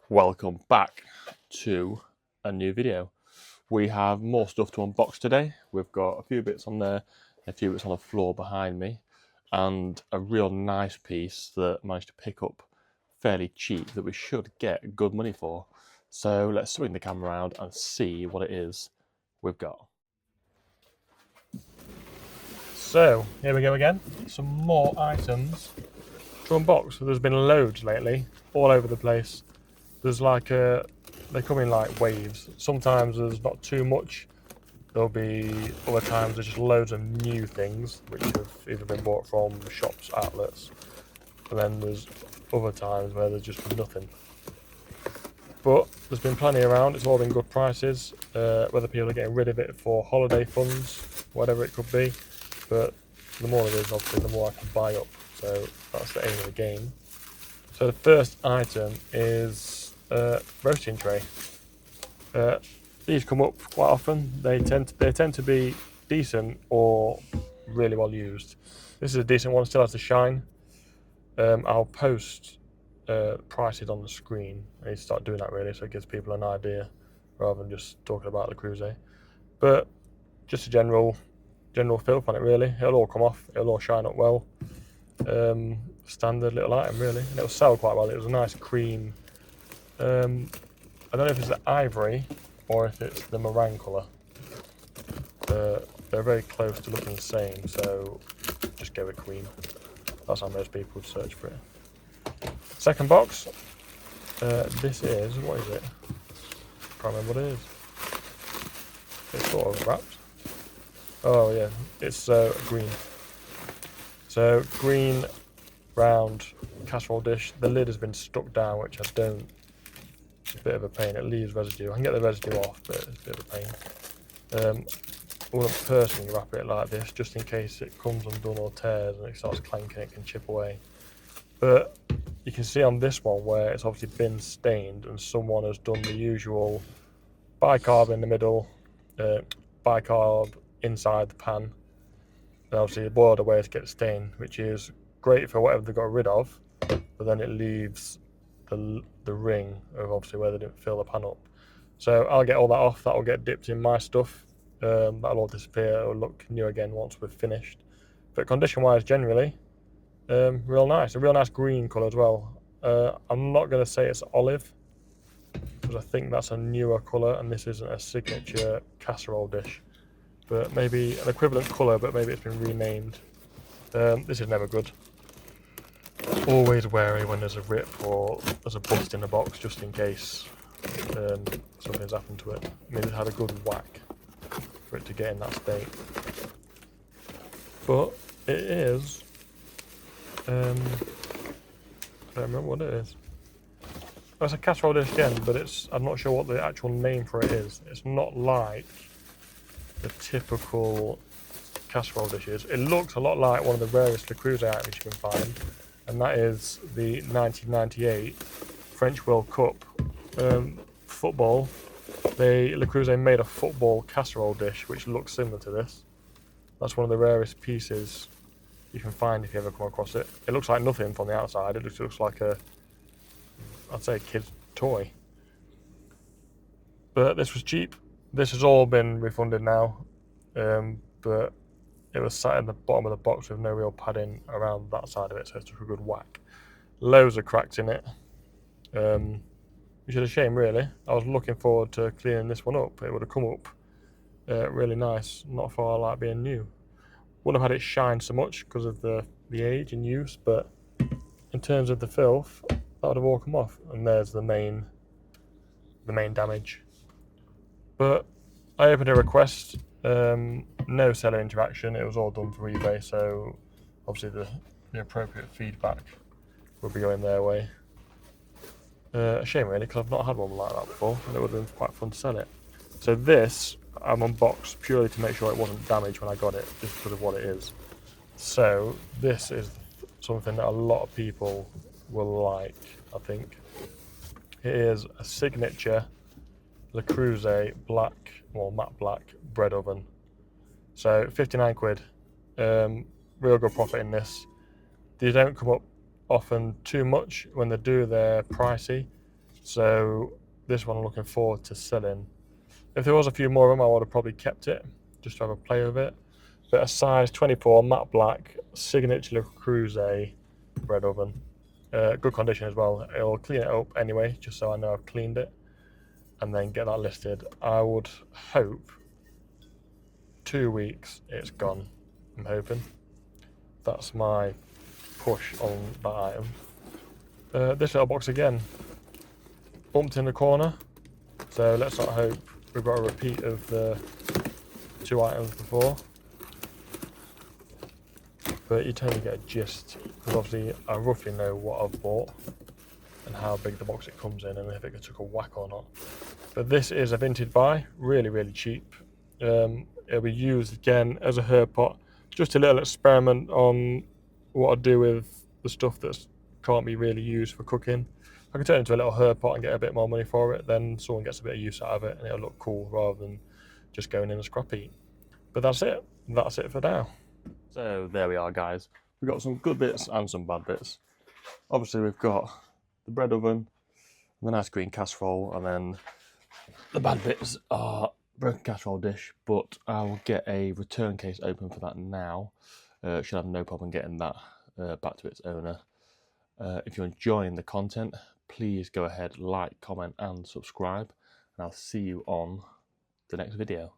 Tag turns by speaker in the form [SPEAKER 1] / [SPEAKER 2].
[SPEAKER 1] Welcome back to a new video. We have more stuff to unbox today. We've got a few bits on there, a few bits on the floor behind me, and a real nice piece that I managed to pick up fairly cheap that we should get good money for. So let's swing the camera around and see what it is we've got. So here we go again, some more items to unbox. There's been loads lately, all over the place. There's they come in like waves. Sometimes there's not too much. There'll be other times there's just loads of new things which have either been bought from shops, outlets, and then there's other times where there's just nothing. But there's been plenty around. It's all been good prices. Whether people are getting rid of it for holiday funds, whatever it could be. But the more there is, obviously, the more I can buy up. So that's the aim of the game. So the first item is roasting tray. These come up quite often. They tend to be decent or really well used. This is a decent one. Still has the shine. I'll post prices on the screen. I need to start doing that really, so it gives people an idea rather than just talking about the Creuset. But just a general filth on it really. It'll all come off. It'll all shine up well. Standard little item really, and it'll sell quite well. It was a nice cream. I don't know if it's the ivory or if it's the meringue colour. They're very close to looking the same, so just go with cream. That's how most people would search for it. Second box. This is, what is it? Can't remember what it is. It's sort of wrapped. Oh yeah, it's green. So green round casserole dish. The lid has been stuck down, which I don't. It's a bit of a pain. It leaves residue. I can get the residue off, but it's a bit of a pain. I wouldn't personally wrap it like this, just in case it comes undone or tears and it starts clanking. It can chip away. But you can see on this one where it's obviously been stained, and someone has done the usual bicarb in the middle, bicarb inside the pan. And obviously boiled away to get the stain, which is great for whatever they got rid of, but then it leaves the ring of obviously where they didn't fill the pan up. So I'll get all that off. That'll get dipped in my stuff. That'll all disappear. It'll look new again once we're finished. But condition-wise, generally, real nice. A real nice green colour as well. I'm not going to say it's olive, because I think that's a newer colour, and this isn't a signature casserole dish. But maybe an equivalent colour, but maybe it's been renamed. This is never good. Always wary when there's a rip or there's a bust in the box, just in case something's happened to it. I mean, it's had a good whack for it to get in that state. But it is, I don't remember what it is. Oh, it's a casserole dish again, but I'm not sure what the actual name for it is. It's not like the typical casserole dishes. It looks a lot like one of the rarest Creuset items you can find, and that is the 1998 French World Cup football. Le Creuset made a football casserole dish which looks similar to this. That's one of the rarest pieces you can find if you ever come across it. It looks like nothing from the outside. It looks like I'd say a kid's toy. But this was cheap. This has all been refunded now, but it was sat in the bottom of the box with no real padding around that side of it, so it took a good whack. Loads of cracks in it, which is a shame really. I was looking forward to cleaning this one up. It would have come up really nice, not far like being new. Wouldn't have had it shine so much because of the age and use, but in terms of the filth, that would have all come off. And there's the main damage. But I opened a request, no seller interaction. It was all done through eBay, so obviously the appropriate feedback would be going their way. A shame really, because I've not had one like that before, and it would have been quite fun to sell it. So this I'm unboxed purely to make sure it wasn't damaged when I got it, just because of what it is. So this is something that a lot of people will like, I think. It is a signature Le Creuset matte black bread oven. So 59 quid. Real good profit in this. These don't come up often too much. When they do, they're pricey. So this one I'm looking forward to selling. If there was a few more of them, I would have probably kept it just to have a play with it. But a size 24 matte black signature Creuset bread oven. Good condition as well. It'll clean it up anyway, just so I know I've cleaned it, and then get that listed. I would hope 2 weeks it's gone. I'm hoping. That's my push on that item. This little box again, bumped in the corner, so let's not hope we've got a repeat of the 2 items before. But you tend to get a gist, because obviously I roughly know what I've bought and how big the box it comes in and if it took a whack or not. But this is a vintage buy, really, really cheap. It'll be used again as a herb pot, just a little experiment on what I'd do with the stuff that can't be really used for cooking. I can turn it into a little herb pot and get a bit more money for it, then someone gets a bit of use out of it and it'll look cool rather than just going in a scrap heap. But that's it for now. So there we are, guys. We've got some good bits and some bad bits. Obviously we've got the bread oven, the nice green casserole, and then the bad bits are broken casserole dish, but I will get a return case open for that now. Should have no problem getting that back to its owner. If you're enjoying the content, please go ahead, like, comment and subscribe, and I'll see you on the next video.